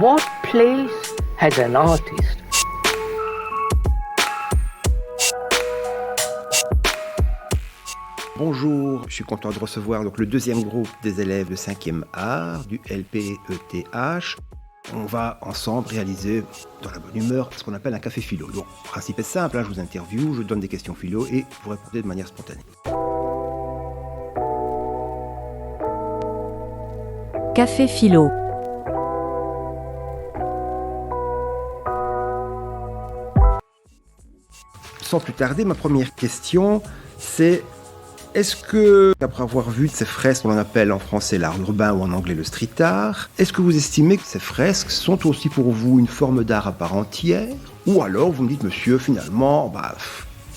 What place has an artist? Bonjour, je suis content de recevoir donc, le deuxième groupe des élèves de 5e art du LPETH. On va ensemble réaliser, dans la bonne humeur, ce qu'on appelle un café philo. Donc, le principe est simple, je vous interviewe, je donne des questions philo et vous répondez de manière spontanée. Café philo. Sans plus tarder, ma première question, c'est est-ce que, après avoir vu ces fresques qu'on appelle en français l'art urbain ou en anglais le street art, est-ce que vous estimez que ces fresques sont aussi pour vous une forme d'art à part entière? Ou alors vous me dites, monsieur, finalement,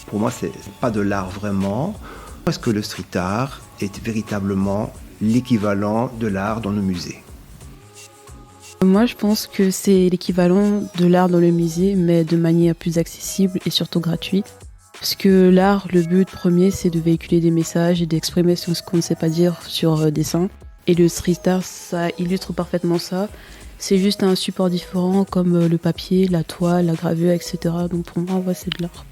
pour moi, c'est pas de l'art vraiment. Est-ce que le street art est véritablement l'équivalent de l'art dans nos musées? Moi, je pense que c'est l'équivalent de l'art dans le musée, mais de manière plus accessible et surtout gratuite. Parce que l'art, le but premier, c'est de véhiculer des messages et d'exprimer ce qu'on ne sait pas dire sur dessin. Et le street art, ça illustre parfaitement ça. C'est juste un support différent comme le papier, la toile, la gravure, etc. Donc pour moi, ouais, c'est de l'art.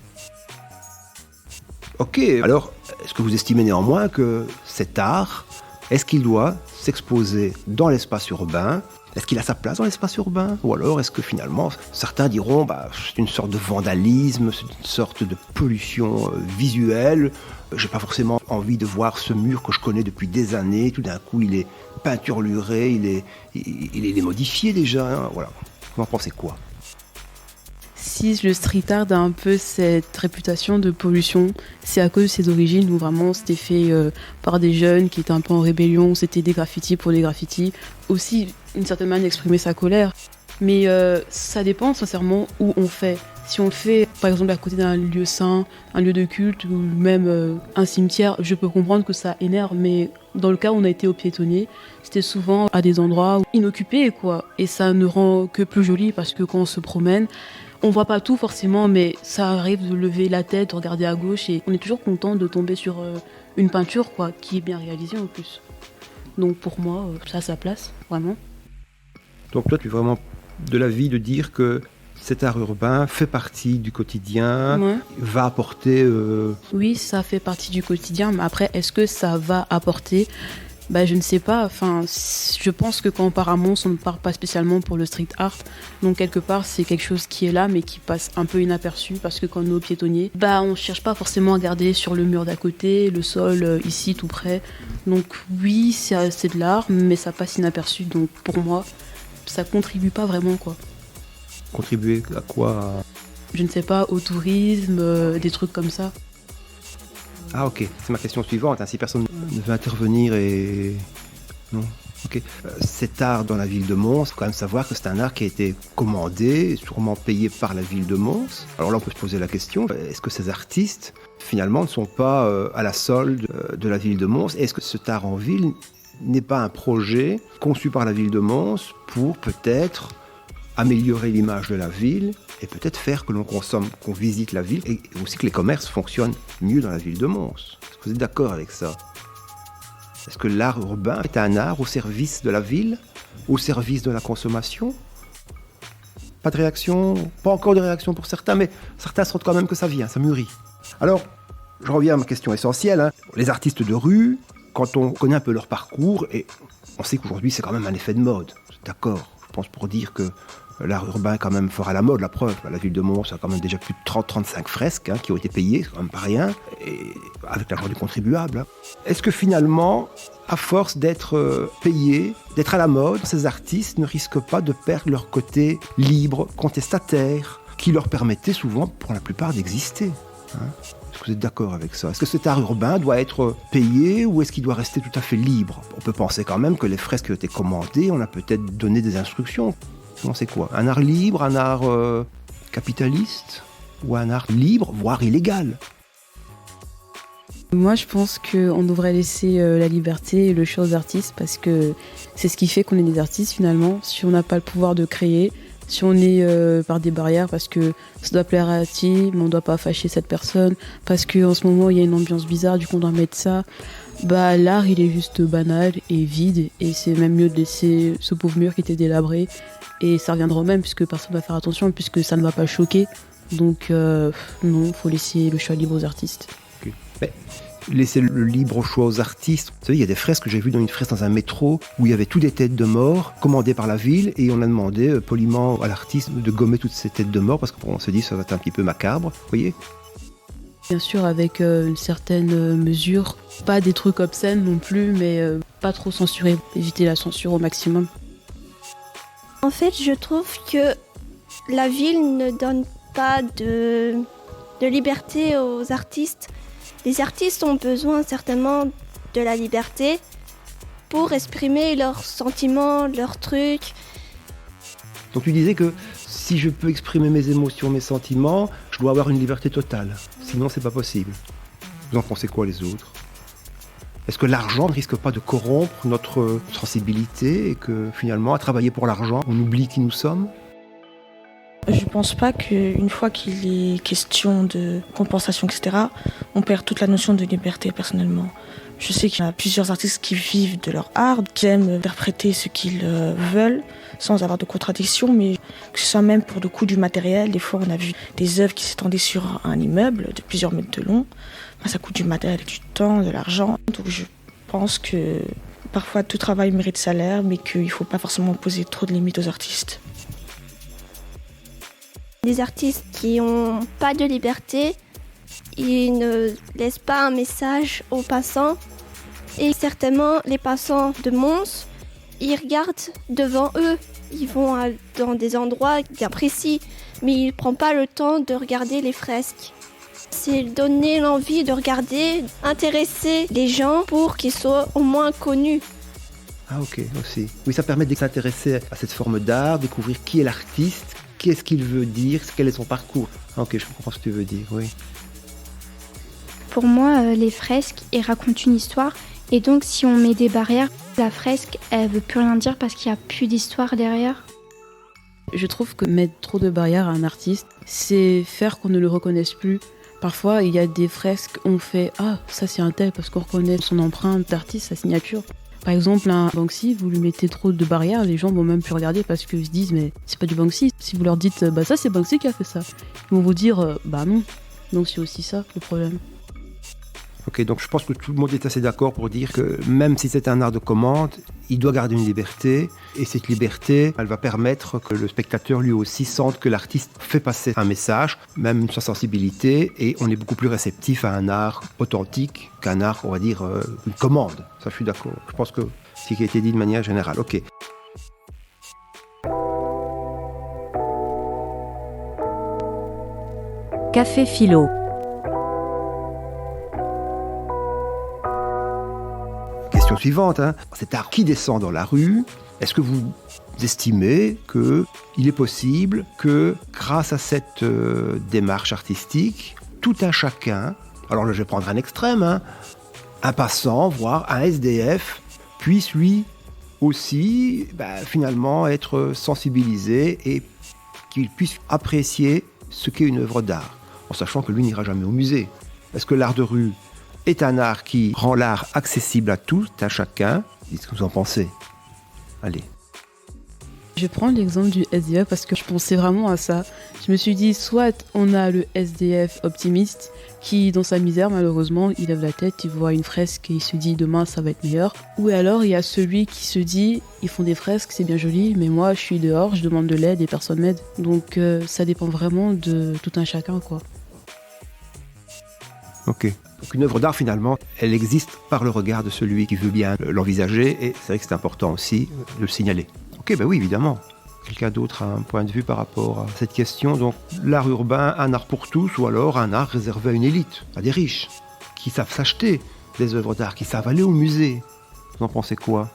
Ok, alors est-ce que vous estimez néanmoins que cet art, est-ce qu'il doit s'exposer dans l'espace urbain? Est-ce qu'il a sa place dans l'espace urbain? Ou alors est-ce que finalement, certains diront c'est une sorte de vandalisme, c'est une sorte de pollution visuelle. J'ai pas forcément envie de voir ce mur que je connais depuis des années. Tout d'un coup, il est peinturluré, il est modifié déjà. Voilà. Vous en pensez quoi? Si le street art a un peu cette réputation de pollution, c'est à cause de ses origines où vraiment c'était fait par des jeunes qui étaient un peu en rébellion, c'était des graffitis pour des graffitis. Aussi, une certaine manière d'exprimer sa colère. Mais ça dépend sincèrement où on fait. Si on le fait, par exemple, à côté d'un lieu saint, un lieu de culte ou même un cimetière, je peux comprendre que ça énerve. Mais dans le cas où on a été au piétonnier, c'était souvent à des endroits inoccupés, quoi. Et ça ne rend que plus joli parce que quand on se promène, on voit pas tout forcément, mais ça arrive de lever la tête, de regarder à gauche et on est toujours content de tomber sur une peinture quoi, qui est bien réalisée en plus. Donc pour moi, ça a sa place, vraiment. Donc toi, tu es vraiment de l'avis de dire que cet art urbain fait partie du quotidien, Ouais. va apporter... Oui, ça fait partie du quotidien, mais après, est-ce que ça va apporter ? Je ne sais pas. Enfin, je pense que quand on part à Mons, on ne part pas spécialement pour le street art. Donc quelque part, c'est quelque chose qui est là, mais qui passe un peu inaperçu parce que quand on est au piétonnier, on ne cherche pas forcément à regarder sur le mur d'à côté, le sol ici tout près. Donc oui, c'est de l'art, mais ça passe inaperçu. Donc pour moi, ça contribue pas vraiment quoi. Contribuer à quoi? Je ne sais pas, au tourisme, des trucs comme ça. Ah ok, c'est ma question suivante. Si personne ne veut intervenir et... Non. Ok. Cet art dans la ville de Mons, il faut quand même savoir que c'est un art qui a été commandé, sûrement payé par la ville de Mons. Alors là, on peut se poser la question, est-ce que ces artistes, finalement, ne sont pas à la solde de la ville de Mons? Est-ce que cet art en ville n'est pas un projet conçu par la ville de Mons pour peut-être améliorer l'image de la ville et peut-être faire que l'on consomme, qu'on visite la ville et aussi que les commerces fonctionnent mieux dans la ville de Mons? Est-ce que vous êtes d'accord avec ça? Est-ce que l'art urbain est un art au service de la ville, au service de la consommation? Pas de réaction? Pas encore de réaction pour certains, mais certains sentent quand même que ça vient, ça mûrit. Alors, je reviens à ma question essentielle. Les artistes de rue, quand on connaît un peu leur parcours, et on sait qu'aujourd'hui c'est quand même un effet de mode, d'accord? Je pense pour dire que l'art urbain quand même fera la mode, la preuve. La ville de Mons a quand même déjà plus de 30-35 fresques qui ont été payées, c'est quand même pas rien, et avec l'argent du contribuable. Est-ce que finalement, à force d'être payés, d'être à la mode, ces artistes ne risquent pas de perdre leur côté libre, contestataire, qui leur permettait souvent, pour la plupart, d'exister? Est-ce que vous êtes d'accord avec ça? Est-ce que cet art urbain doit être payé ou est-ce qu'il doit rester tout à fait libre? On peut penser quand même que les fresques qui ont été commandées, on a peut-être donné des instructions. C'est quoi? Un art libre, un art capitaliste ou un art libre, voire illégal? Moi, je pense qu'on devrait laisser la liberté et le choix aux artistes parce que c'est ce qui fait qu'on est des artistes finalement. Si on n'a pas le pouvoir de créer, si on est par des barrières parce que ça doit plaire à qui, mais on ne doit pas fâcher cette personne, parce qu'en ce moment il y a une ambiance bizarre, du coup on doit mettre ça, l'art il est juste banal et vide et c'est même mieux de laisser ce pauvre mur qui était délabré et ça reviendra au même puisque personne ne va faire attention, puisque ça ne va pas choquer. Donc non, il faut laisser le choix libre aux artistes. Okay. Mais laisser le libre choix aux artistes. Vous savez, il y a des fresques que j'ai vues dans une fresque dans un métro où il y avait toutes des têtes de mort commandées par la ville et on a demandé poliment à l'artiste de gommer toutes ces têtes de mort parce qu'on se dit que ça va être un petit peu macabre, vous voyez. Bien sûr, avec une certaine mesure, pas des trucs obscènes non plus, mais pas trop censurer, éviter la censure au maximum. En fait, je trouve que la ville ne donne pas de liberté aux artistes. Les artistes ont besoin certainement de la liberté pour exprimer leurs sentiments, leurs trucs. Donc tu disais que si je peux exprimer mes émotions, mes sentiments, je dois avoir une liberté totale. Sinon, c'est pas possible. Vous en pensez quoi les autres ? Est-ce que l'argent ne risque pas de corrompre notre sensibilité et que finalement, à travailler pour l'argent, on oublie qui nous sommes ? Je pense pas qu'une fois qu'il est question de compensation, etc., on perd toute la notion de liberté personnellement. Je sais qu'il y a plusieurs artistes qui vivent de leur art, qui aiment interpréter ce qu'ils veulent sans avoir de contradiction, mais que ce soit même pour le coût du matériel. Des fois, on a vu des œuvres qui s'étendaient sur un immeuble de plusieurs mètres de long. Ça coûte du matériel, du temps, de l'argent. Donc je pense que parfois tout travail mérite salaire, mais qu'il ne faut pas forcément poser trop de limites aux artistes. Les artistes qui n'ont pas de liberté, ils ne laissent pas un message aux passants. Et certainement, les passants de Mons, ils regardent devant eux. Ils vont dans des endroits bien précis, mais ils ne prennent pas le temps de regarder les fresques. C'est donner l'envie de regarder, intéresser les gens pour qu'ils soient au moins connus. Ah ok, aussi. Oui, ça permet de s'intéresser à cette forme d'art, découvrir qui est l'artiste, qu'est-ce qu'il veut dire, quel est son parcours. Ah, ok, je comprends ce que tu veux dire, oui. Pour moi, les fresques, elles racontent une histoire. Et donc, si on met des barrières, la fresque, elle veut plus rien dire parce qu'il n'y a plus d'histoire derrière. Je trouve que mettre trop de barrières à un artiste, c'est faire qu'on ne le reconnaisse plus. Parfois, il y a des fresques où on fait « Ah, ça c'est un tel » parce qu'on reconnaît son empreinte d'artiste, sa signature. Par exemple, un Banksy, vous lui mettez trop de barrières, les gens vont même plus regarder parce qu'ils se disent « Mais c'est pas du Banksy ». Si vous leur dites « Bah ça c'est Banksy qui a fait ça », ils vont vous dire « Bah non ». Donc c'est aussi ça le problème. Ok, donc je pense que tout le monde est assez d'accord pour dire que même si c'est un art de commande, il doit garder une liberté. Et cette liberté, elle va permettre que le spectateur lui aussi sente que l'artiste fait passer un message, même sa sensibilité, et on est beaucoup plus réceptif à un art authentique qu'un art, on va dire, une commande. Ça, je suis d'accord. Je pense que c'est ce qui a été dit de manière générale. Ok. Café Philo. Question suivante, cet art qui descend dans la rue, est-ce que vous estimez qu'il est possible que grâce à cette démarche artistique, tout un chacun, alors là je vais prendre un extrême, un passant, voire un SDF, puisse lui aussi finalement être sensibilisé et qu'il puisse apprécier ce qu'est une œuvre d'art, en sachant que lui n'ira jamais au musée. Est-ce que l'art de rue est un art qui rend l'art accessible à tout, à chacun? Dites ce que vous en pensez. Allez. Je vais prendre l'exemple du SDF parce que je pensais vraiment à ça. Je me suis dit, soit on a le SDF optimiste qui, dans sa misère, malheureusement, il lève la tête, il voit une fresque et il se dit demain ça va être meilleur. Ou alors il y a celui qui se dit, ils font des fresques, c'est bien joli, mais moi je suis dehors, je demande de l'aide et personne m'aide. Donc ça dépend vraiment de tout un chacun, quoi. Ok. Donc une œuvre d'art, finalement, elle existe par le regard de celui qui veut bien l'envisager, et c'est vrai que c'est important aussi de le signaler. Ok, oui, évidemment. Quelqu'un d'autre a un point de vue par rapport à cette question. Donc, l'art urbain, un art pour tous, ou alors un art réservé à une élite, à des riches, qui savent s'acheter des œuvres d'art, qui savent aller au musée. Vous en pensez quoi ?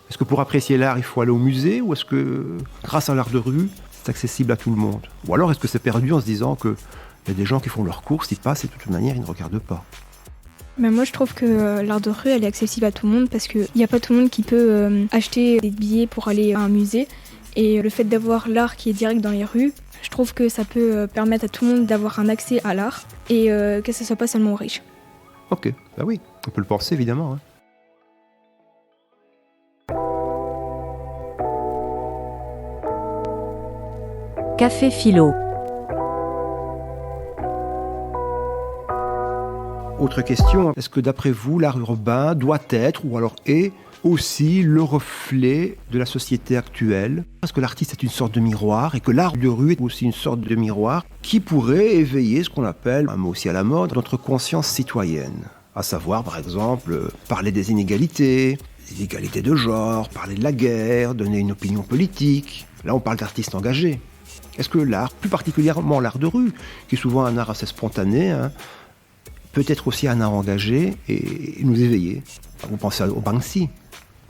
Est-ce que pour apprécier l'art, il faut aller au musée, ou est-ce que, grâce à l'art de rue, c'est accessible à tout le monde ? Ou alors, est-ce que c'est perdu en se disant qu'il y a des gens qui font leurs courses, ils passent et de toute manière, ils ne regardent pas ? Mais moi je trouve que l'art de rue elle est accessible à tout le monde parce qu'il n'y a pas tout le monde qui peut acheter des billets pour aller à un musée, et le fait d'avoir l'art qui est direct dans les rues, je trouve que ça peut permettre à tout le monde d'avoir un accès à l'art et que ce ne soit pas seulement aux riches. Ok, oui, on peut le penser évidemment. Café Philo. Autre question, est-ce que d'après vous, l'art urbain doit être, ou alors est, aussi le reflet de la société actuelle? Parce que l'artiste est une sorte de miroir, et que l'art de rue est aussi une sorte de miroir qui pourrait éveiller ce qu'on appelle, un mot aussi à la mode, notre conscience citoyenne. À savoir, par exemple, parler des inégalités de genre, parler de la guerre, donner une opinion politique. Là, on parle d'artistes engagés. Est-ce que l'art, plus particulièrement l'art de rue, qui est souvent un art assez spontané, peut être aussi un art engagé et nous éveiller? Vous pensez au Banksy.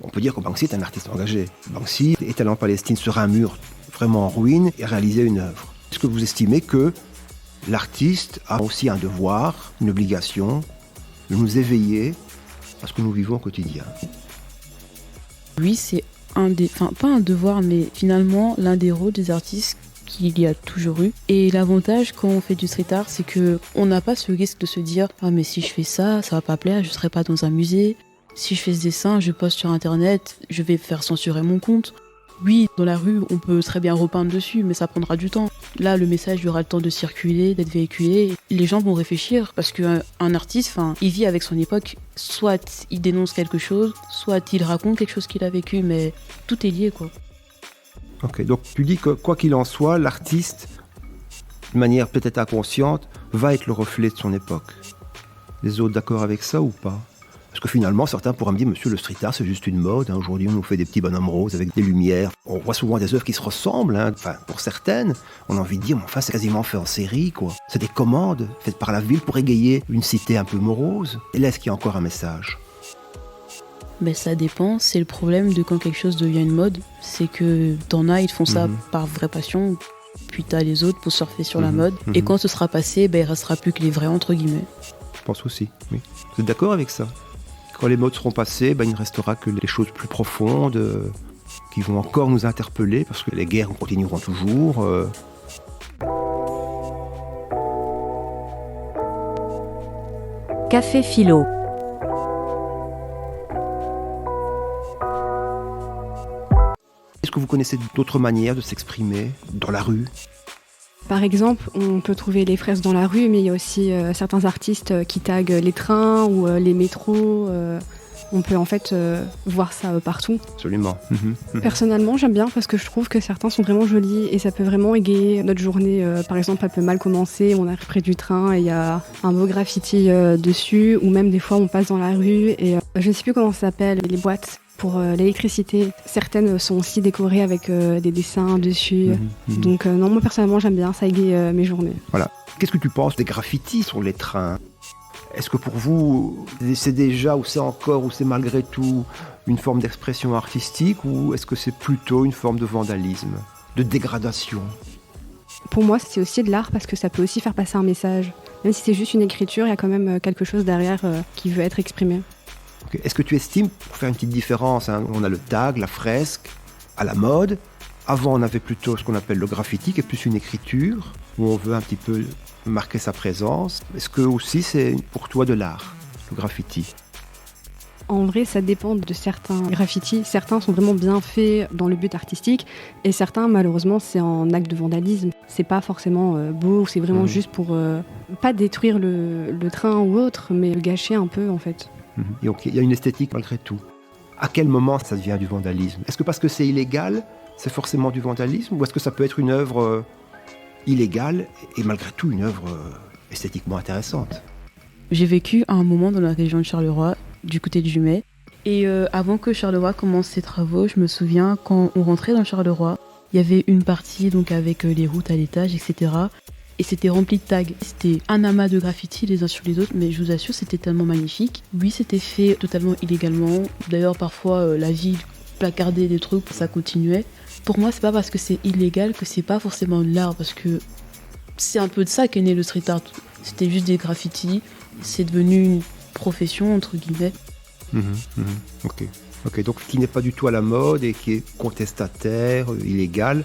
On peut dire que Banksy est un artiste engagé. Banksy est allé en Palestine sur un mur vraiment en ruine et a réalisé une œuvre. Est-ce que vous estimez que l'artiste a aussi un devoir, une obligation de nous éveiller à ce que nous vivons au quotidien? Oui, c'est pas un devoir, mais finalement l'un des rôles des artistes qu'il y a toujours eu. Et l'avantage quand on fait du street art, c'est que on n'a pas ce risque de se dire « Ah mais si je fais ça, ça va pas plaire, je serai pas dans un musée. Si je fais ce dessin, je poste sur internet, je vais faire censurer mon compte. » Oui, dans la rue, on peut très bien repeindre dessus, mais ça prendra du temps. Là, le message aura le temps de circuler, d'être véhiculé. Les gens vont réfléchir parce qu'un artiste, il vit avec son époque. Soit il dénonce quelque chose, soit il raconte quelque chose qu'il a vécu, mais tout est lié, quoi. Ok, donc tu dis que quoi qu'il en soit, l'artiste, de manière peut-être inconsciente, va être le reflet de son époque. Les autres d'accord avec ça ou pas? Parce que finalement, certains pourraient me dire, monsieur, le street art, c'est juste une mode. Aujourd'hui, on nous fait des petits bonhommes roses avec des lumières. On voit souvent des œuvres qui se ressemblent. Pour certaines, on a envie de dire, mais enfin, c'est quasiment fait en série, quoi. C'est des commandes faites par la ville pour égayer une cité un peu morose. Et là, est-ce qu'il y a encore un message? Ben, ça dépend. C'est le problème de quand quelque chose devient une mode. C'est que t'en as, ils font ça par vraie passion. Puis t'as les autres pour surfer sur la mode. Et quand ce sera passé, il restera plus que les vrais, entre guillemets. Je pense aussi, oui. Vous êtes d'accord avec ça? Quand les modes seront passés, il ne restera que les choses plus profondes qui vont encore nous interpeller parce que les guerres continueront toujours. Café Philo. Est-ce que vous connaissez d'autres manières de s'exprimer dans la rue? Par exemple, on peut trouver les fresques dans la rue, mais il y a aussi certains artistes qui taguent les trains ou les métros. On peut en fait voir ça partout. Absolument. Personnellement, j'aime bien parce que je trouve que certains sont vraiment jolis et ça peut vraiment égayer notre journée. Par exemple, elle peut mal commencer, on arrive près du train et il y a un beau graffiti dessus, ou même des fois on passe dans la rue et je ne sais plus comment ça s'appelle, les boîtes pour l'électricité. Certaines sont aussi décorées avec des dessins dessus. Donc non, moi personnellement j'aime bien, ça égaye mes journées. Voilà. Qu'est-ce que tu penses des graffitis sur les trains? Est-ce que pour vous, c'est déjà, ou c'est encore, ou c'est malgré tout une forme d'expression artistique, ou est-ce que c'est plutôt une forme de vandalisme, de dégradation? Pour moi, c'est aussi de l'art parce que ça peut aussi faire passer un message. Même si c'est juste une écriture, il y a quand même quelque chose derrière qui veut être exprimé. Okay. Est-ce que tu estimes, pour faire une petite différence, on a le tag, la fresque, à la mode. Avant, on avait plutôt ce qu'on appelle le graffiti, qui est plus une écriture, où on veut un petit peu marquer sa présence. Est-ce que aussi c'est pour toi de l'art, le graffiti? En vrai, ça dépend de certains graffitis. Certains sont vraiment bien faits dans le but artistique et certains, malheureusement, c'est en acte de vandalisme. C'est pas forcément beau, c'est vraiment juste pour pas détruire le train ou autre, mais le gâcher un peu en fait. Et donc il y a une esthétique malgré tout. À quel moment ça devient du vandalisme? Est-ce que parce que c'est illégal, c'est forcément du vandalisme? Ou est-ce que ça peut être une œuvre illégale et malgré tout une œuvre esthétiquement intéressante? J'ai vécu à un moment dans la région de Charleroi, du côté de Jumet. Et avant que Charleroi commence ses travaux, je me souviens, quand on rentrait dans Charleroi, il y avait une partie donc avec les routes à l'étage, etc. Et c'était rempli de tags. C'était un amas de graffitis les uns sur les autres, mais je vous assure, c'était tellement magnifique. Oui, c'était fait totalement illégalement. D'ailleurs, parfois, la ville placardait des trucs, ça continuait. Pour moi, c'est pas parce que c'est illégal que c'est pas forcément de l'art, parce que c'est un peu de ça qu'est né le street art. C'était juste des graffitis, c'est devenu une profession, entre guillemets. Ok, donc qui n'est pas du tout à la mode et qui est contestataire, illégal.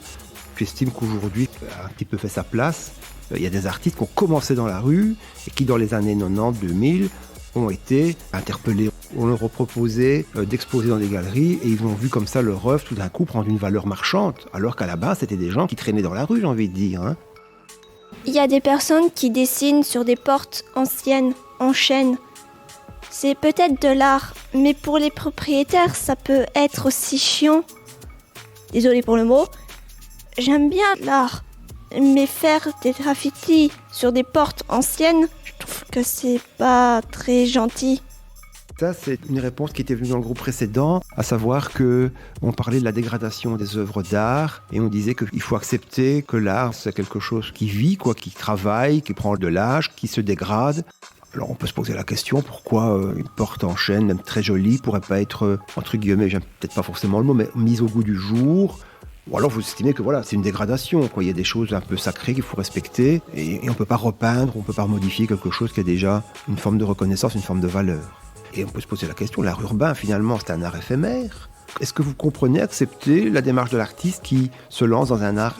J'estime qu'aujourd'hui, a un petit peu fait sa place. Il y a des artistes qui ont commencé dans la rue et qui, dans les années 90-2000, ont été interpellés. on leur proposait d'exposer dans des galeries et ils ont vu comme ça leur œuvre tout d'un coup prendre une valeur marchande, alors qu'à la base c'était des gens qui traînaient dans la rue, j'ai envie de dire. Hein. Il y a des personnes qui dessinent sur des portes anciennes, en chêne. C'est peut-être de l'art, mais pour les propriétaires, ça peut être aussi chiant. Désolée pour le mot. J'aime bien l'art, mais faire des graffitis sur des portes anciennes, je trouve que c'est pas très gentil. Ça, c'est une réponse qui était venue dans le groupe précédent, à savoir que on parlait de la dégradation des œuvres d'art et on disait qu'il faut accepter que l'art, c'est quelque chose qui vit, quoi, qui travaille, qui prend de l'âge, qui se dégrade. Alors on peut se poser la question pourquoi une porte en chêne, même très jolie, pourrait pas être, entre guillemets, j'aime peut-être pas forcément le mot, mais mise au goût du jour. Ou alors vous estimez que voilà, c'est une dégradation, quoi. Il y a des choses un peu sacrées qu'il faut respecter et on ne peut pas repeindre, on ne peut pas modifier quelque chose qui a déjà une forme de reconnaissance, une forme de valeur. Et on peut se poser la question, l'art urbain finalement c'est un art éphémère. Est-ce que vous comprenez, accepter la démarche de l'artiste qui se lance dans un art,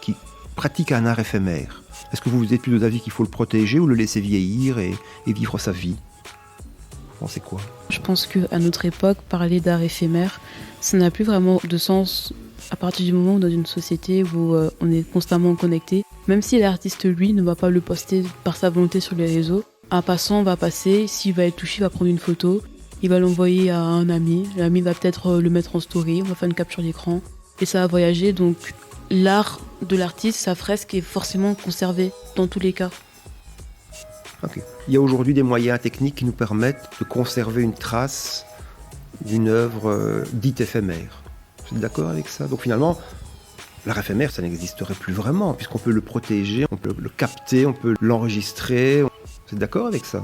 qui pratique un art éphémère? Est-ce que vous êtes plutôt d'avis qu'il faut le protéger ou le laisser vieillir et vivre sa vie? Vous pensez quoi? Je pense qu'à notre époque, parler d'art éphémère, ça n'a plus vraiment de sens à partir du moment où dans une société où on est constamment connecté. Même si l'artiste, lui, ne va pas le poster par sa volonté sur les réseaux, un passant va passer, s'il va être touché, il va prendre une photo, il va l'envoyer à un ami, l'ami va peut-être le mettre en story, on va faire une capture d'écran et ça va voyager. Donc l'art de l'artiste, sa fresque est forcément conservée dans tous les cas. Okay. Il y a aujourd'hui des moyens techniques qui nous permettent de conserver une trace d'une œuvre dite éphémère. Vous êtes d'accord avec ça? Donc finalement, l'art éphémère, ça n'existerait plus vraiment, puisqu'on peut le protéger, on peut le capter, on peut l'enregistrer. Vous êtes d'accord avec ça?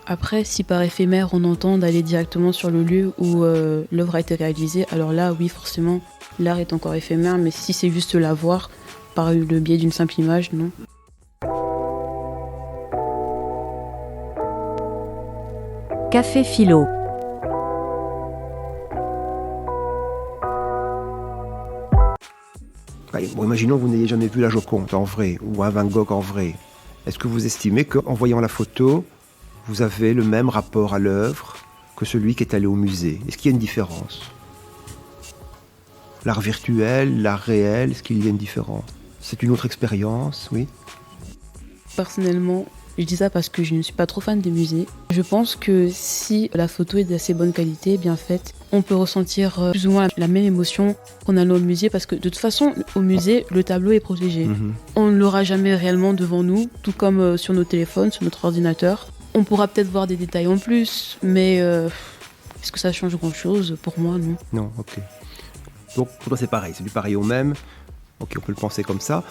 Après, si par éphémère on entend d'aller directement sur le lieu où l'œuvre a été réalisée, alors là, oui, forcément, l'art est encore éphémère, mais si c'est juste la voir par le biais d'une simple image, non. Café Philo. Allez, bon, imaginons que vous n'ayez jamais vu la Joconde en vrai, ou un Van Gogh en vrai. Est-ce que vous estimez qu'en voyant la photo, vous avez le même rapport à l'œuvre que celui qui est allé au musée? Est-ce qu'il y a une différence? L'art virtuel, l'art réel, est-ce qu'il y a une différence? C'est une autre expérience, oui? Personnellement, je dis ça parce que je ne suis pas trop fan des musées. Je pense que si la photo est d'assez bonne qualité, bien faite, on peut ressentir plus ou moins la même émotion qu'on a au musée, parce que de toute façon, au musée, le tableau est protégé. On ne l'aura jamais réellement devant nous, tout comme sur nos téléphones, sur notre ordinateur. On pourra peut-être voir des détails en plus, mais est-ce que ça change grand-chose? Pour moi, non. Non, ok. Donc pour toi c'est pareil, c'est du pareil au même. Ok, on peut le penser comme ça.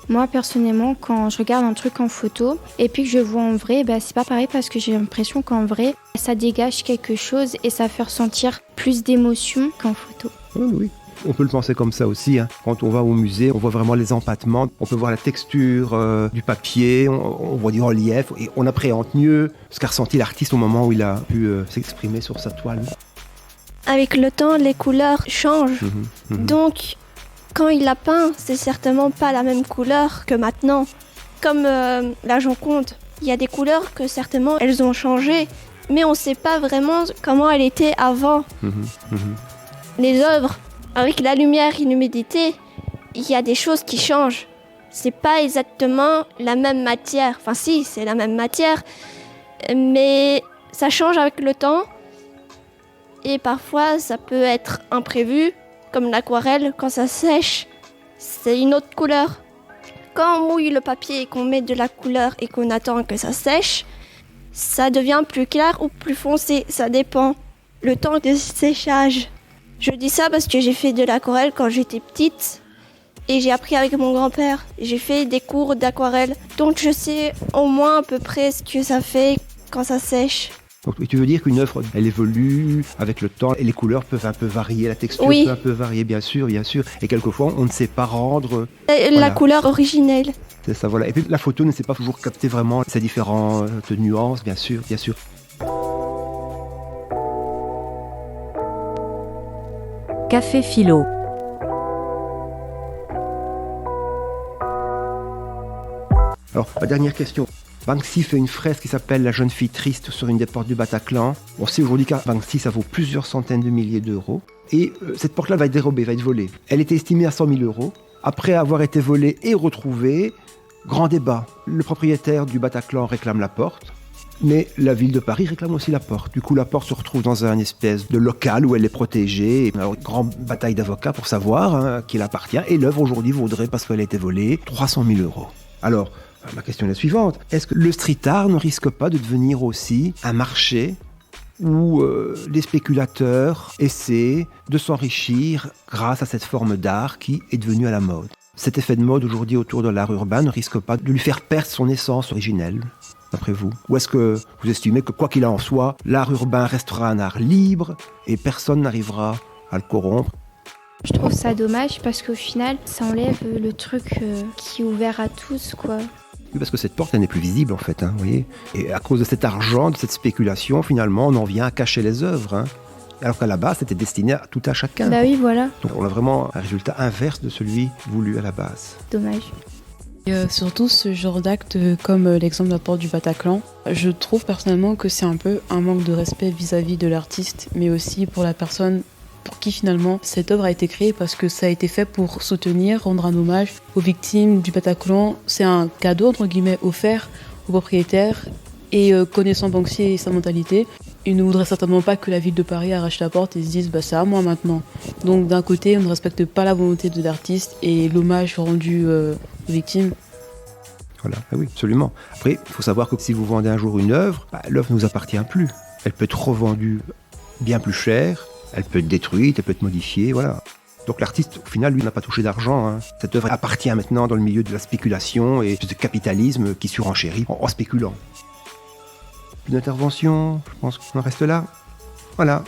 Moi, personnellement, quand je regarde un truc en photo et puis que je vois en vrai, c'est pas pareil, parce que j'ai l'impression qu'en vrai, ça dégage quelque chose et ça fait ressentir plus d'émotion qu'en photo. Oui. On peut le penser comme ça aussi. Hein. Quand on va au musée, on voit vraiment les empattements, on peut voir la texture du papier, on voit du relief et on appréhende mieux ce qu'a ressenti l'artiste au moment où il a pu s'exprimer sur sa toile. Avec le temps, les couleurs changent. Donc, quand il a peint, c'est certainement pas la même couleur que maintenant. Comme la Joconde, il y a des couleurs que certainement elles ont changé, mais on sait pas vraiment comment elle était avant. Les œuvres, avec la lumière et l'humidité, il y a des choses qui changent. C'est pas exactement la même matière. Enfin si, c'est la même matière, mais ça change avec le temps. Et parfois, ça peut être imprévu, comme l'aquarelle, quand ça sèche, c'est une autre couleur. Quand on mouille le papier et qu'on met de la couleur et qu'on attend que ça sèche, ça devient plus clair ou plus foncé, ça dépend. Le temps de séchage. Je dis ça parce que j'ai fait de l'aquarelle quand j'étais petite et j'ai appris avec mon grand-père. J'ai fait des cours d'aquarelle, donc je sais au moins à peu près ce que ça fait quand ça sèche. Donc, tu veux dire qu'une œuvre, elle évolue avec le temps et les couleurs peuvent un peu varier, la texture peut un peu varier, bien sûr. Et quelquefois, on ne sait pas rendre la couleur originelle. C'est ça, voilà. Et puis la photo ne sait pas toujours capter vraiment ces différentes nuances, bien sûr. Café Philo. Alors, ma dernière question. Banksy fait une fresque qui s'appelle La jeune fille triste sur une des portes du Bataclan. On sait aujourd'hui qu'à Banksy, ça vaut plusieurs centaines de milliers d'euros. Et cette porte-là va être dérobée, va être volée. Elle était estimée à 100 000 euros. Après avoir été volée et retrouvée, grand débat. Le propriétaire du Bataclan réclame la porte, mais la ville de Paris réclame aussi la porte. Du coup, la porte se retrouve dans un espèce de local où elle est protégée. Alors, grande bataille d'avocats pour savoir qui elle appartient. Et l'œuvre aujourd'hui vaudrait, parce qu'elle a été volée, 300 000 euros. Alors, ma question est la suivante. Est-ce que le street art ne risque pas de devenir aussi un marché où les spéculateurs essaient de s'enrichir grâce à cette forme d'art qui est devenue à la mode? Cet effet de mode aujourd'hui autour de l'art urbain ne risque pas de lui faire perdre son essence originelle, d'après vous? Ou est-ce que vous estimez que, quoi qu'il en soit, l'art urbain restera un art libre et personne n'arrivera à le corrompre? Je trouve ça dommage parce qu'au final, ça enlève le truc qui est ouvert à tous, quoi. Oui, parce que cette porte, elle n'est plus visible, en fait, vous voyez. Et à cause de cet argent, de cette spéculation, finalement, on en vient à cacher les œuvres, alors qu'à la base, c'était destiné à tout à chacun. Bah oui, voilà. Donc on a vraiment un résultat inverse de celui voulu à la base. Dommage. Et surtout ce genre d'acte, comme l'exemple de la porte du Bataclan, je trouve personnellement que c'est un peu un manque de respect vis-à-vis de l'artiste, mais aussi pour la personne pour qui finalement cette œuvre a été créée, parce que ça a été fait pour soutenir, rendre un hommage aux victimes du Bataclan. C'est un cadeau entre guillemets offert au propriétaire, et connaissant Banksy et sa mentalité, il ne voudrait certainement pas que la ville de Paris arrache la porte et se dise c'est à moi maintenant. Donc d'un côté on ne respecte pas la volonté de l'artiste et l'hommage rendu aux victimes. Voilà, oui, absolument. Après, il faut savoir que si vous vendez un jour une œuvre, l'œuvre ne vous appartient plus. Elle peut être revendue bien plus cher, elle peut être détruite, elle peut être modifiée, voilà. Donc l'artiste, au final, lui, n'a pas touché d'argent. Cette œuvre appartient maintenant dans le milieu de la spéculation et du capitalisme qui surenchérit en spéculant. Une intervention, je pense qu'on en reste là. Voilà.